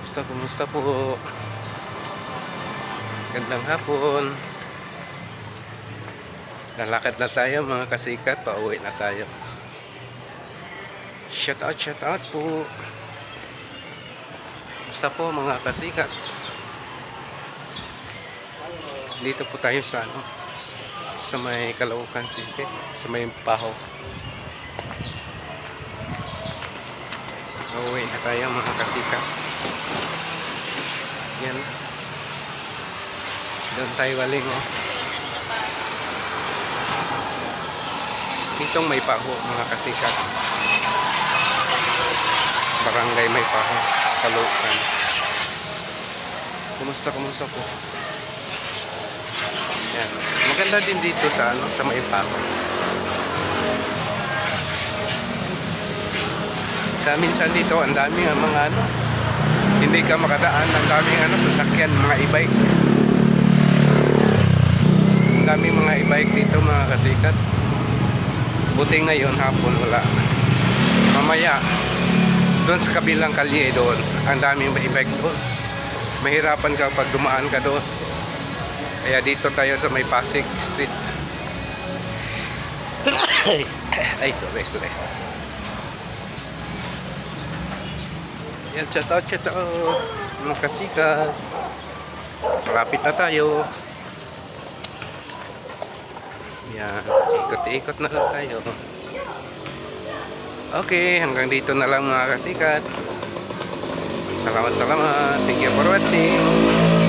Kumusta po? Gandang hapon. Lalakad na tayo mga kasikat. Pauwi na tayo. Shout out po. Kumusta po mga kasikat? Dito po tayo sa sa may Caloocan City, sa may Paho. Pauwi na tayo mga kasikat. Yan. Doon tayo waling Ditong may Paho mga kasikat. Barangay may Paho, Caloocan. Kumusta po? Yan. Maganda din dito sa sa may Paho. Sa minsan dito ang daming mga hindi ka makadaan, ang daming sasakyan, mga e-bike. Ang daming mga e-bike dito mga kasikat. Buti ngayon hapon wala. Mamaya doon sa kabilang kalye doon, ang daming e-bike doon. Mahirapan ka pag dumaan ka doon. Kaya dito tayo sa may Pasig Street. Ay, sorry. Yan, shout out mga kasikat. Malapit na tayo. Yan, ikot-ikot na lang tayo. Okay, hanggang dito na lang mga kasikat. Salamat. Thank you for watching.